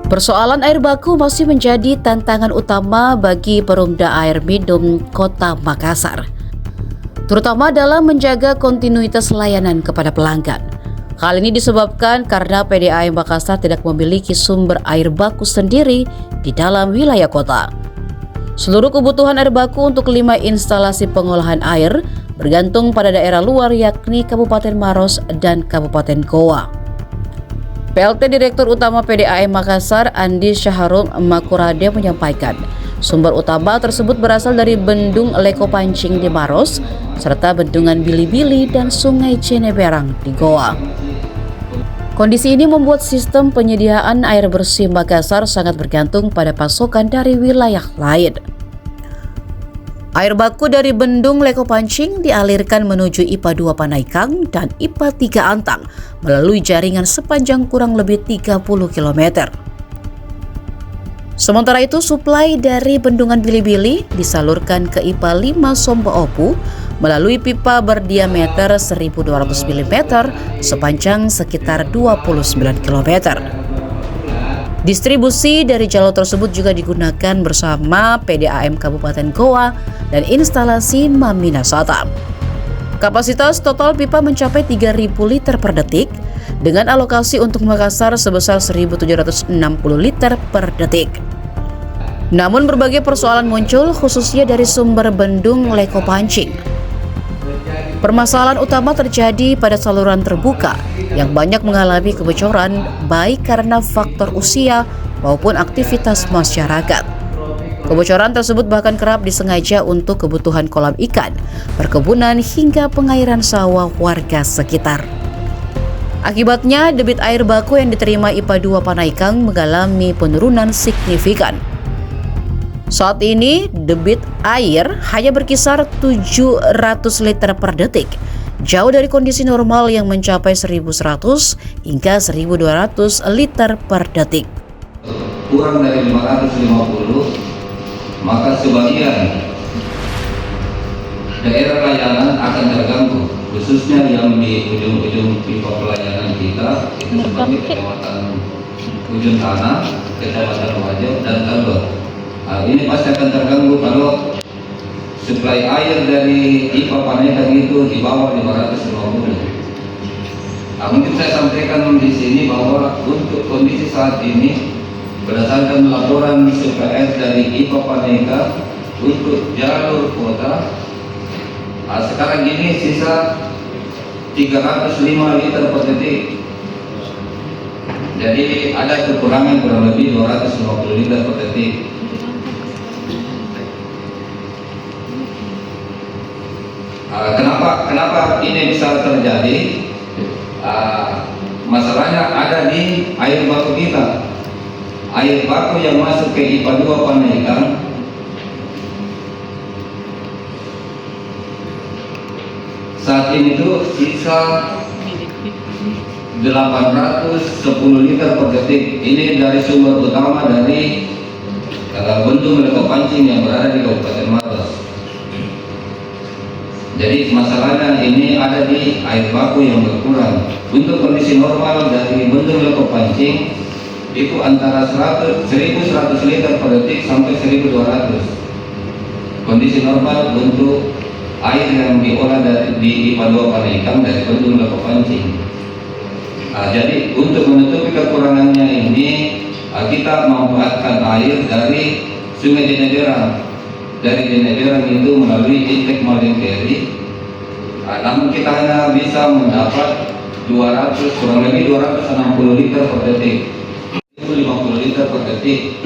Persoalan air baku masih menjadi tantangan utama bagi Perumda Air Minum Kota Makassar, terutama dalam menjaga kontinuitas layanan kepada pelanggan. Hal ini disebabkan karena PDAM Makassar tidak memiliki sumber air baku sendiri di dalam wilayah kota. Seluruh kebutuhan air baku untuk 5 instalasi pengolahan air bergantung pada daerah luar, yakni Kabupaten Maros dan Kabupaten Goa. PLT Direktur Utama PDAM Makassar, Andi Syaharum Makurade, menyampaikan sumber utama tersebut berasal dari Bendung Leko Pancing di Maros, serta Bendungan Bili-Bili dan Sungai Cineberang di Goa. Kondisi ini membuat sistem penyediaan air bersih Makassar sangat bergantung pada pasokan dari wilayah lain. Air baku dari Bendung Leko Pancing dialirkan menuju IPA 2 Panaikang dan IPA 3 Antang melalui jaringan sepanjang kurang lebih 30 km. Sementara itu, suplai dari Bendungan Bili-Bili disalurkan ke IPA 5 Sombo Opu melalui pipa berdiameter 1.200 mm sepanjang sekitar 29 km. Distribusi dari jalur tersebut juga digunakan bersama PDAM Kabupaten Goa dan instalasi Mamina Sata. Kapasitas total pipa mencapai 3.000 liter per detik dengan alokasi untuk Makassar sebesar 1.760 liter per detik. Namun berbagai persoalan muncul khususnya dari sumber Bendung Leko Pancing. Permasalahan utama terjadi pada saluran terbuka yang banyak mengalami kebocoran baik karena faktor usia maupun aktivitas masyarakat. Kebocoran tersebut bahkan kerap disengaja untuk kebutuhan kolam ikan, perkebunan hingga pengairan sawah warga sekitar. Akibatnya, debit air baku yang diterima IPA 2 Panaikang mengalami penurunan signifikan. Saat ini, debit air hanya berkisar 700 liter per detik, jauh dari kondisi normal yang mencapai 1.100 hingga 1.200 liter per detik. Kurang dari 550, maka sebagian daerah layanan akan terganggu, khususnya yang di ujung-ujung pipa pelayanan kita, itu seperti Kecamatan Ujung Tanah, Kecamatan Wajo, dan Talur. Ini pasti akan terganggu kalau suplai air dari IPA Panaikang itu di bawah 550. Mungkin saya sampaikan di sini bahwa untuk kondisi saat ini, berdasarkan laporan suplai air dari IPA Panaikang untuk jalur kota, sekarang ini sisa 305 liter per detik. Jadi ada kekurangan kurang lebih 250 liter per detik. Kenapa ini bisa terjadi? Masalahnya ada di air baku kita. Air baku yang masuk ke IPA 2 Panaikang saat ini tuh sisa 810 liter per detik. Ini dari sumber utama dari Bendung Leko Pancing yang berada di Kabupaten Maros. Jadi masalahnya ini ada di air baku yang berkurang. Untuk kondisi normal dari Bendung Leko Pancing itu antara 1.100 liter per detik sampai 1.200. Kondisi normal untuk air yang diolah di IPA 2 Panaikang dari Bendung Leko Pancing. Jadi untuk menutupi kekurangannya ini, kita memanfaatkan air dari Sungai Cineberang. Dari Cineberang itu melalui intake Malingkeri. Namun kita hanya bisa mendapat 200, kurang lebih 260 liter per detik. Itu 50 liter per detik.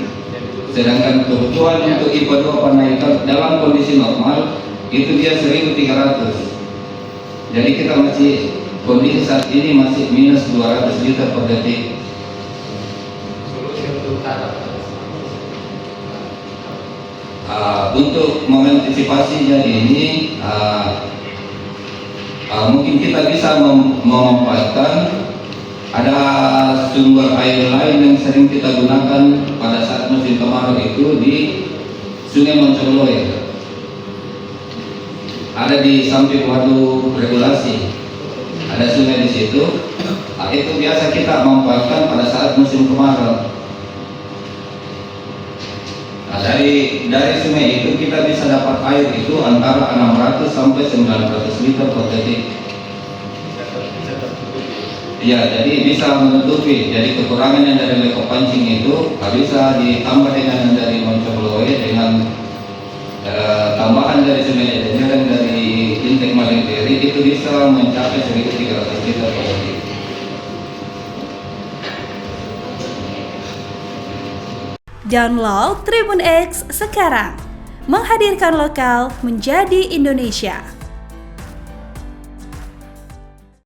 Sedangkan kebutuhan untuk IPA 2 Panaikang dalam kondisi normal itu dia 1.300. Jadi kita masih, kondisi saat ini masih minus 200 liter per detik. Untuk mengantisipasinya ini, mungkin kita bisa memanfaatkan ada sumber air lain yang sering kita gunakan pada saat musim kemarau itu di Sungai Moncoloy. Ada di samping waduk regulasi, ada sungai di situ. Itu biasa kita manfaatkan pada saat musim kemarau. dari sungai itu kita bisa dapat air itu antara 600 sampai 900 liter per detik. Ya, jadi bisa menutupi. Jadi kekurangan yang dari leko pancing itu bisa ditambah dengan yang dari Moncobloe dengan tambahan dari semen dan dari intake malingkeri itu bisa mencapai 1.300 liter per detik. Download Tribun X sekarang, menghadirkan lokal menjadi Indonesia.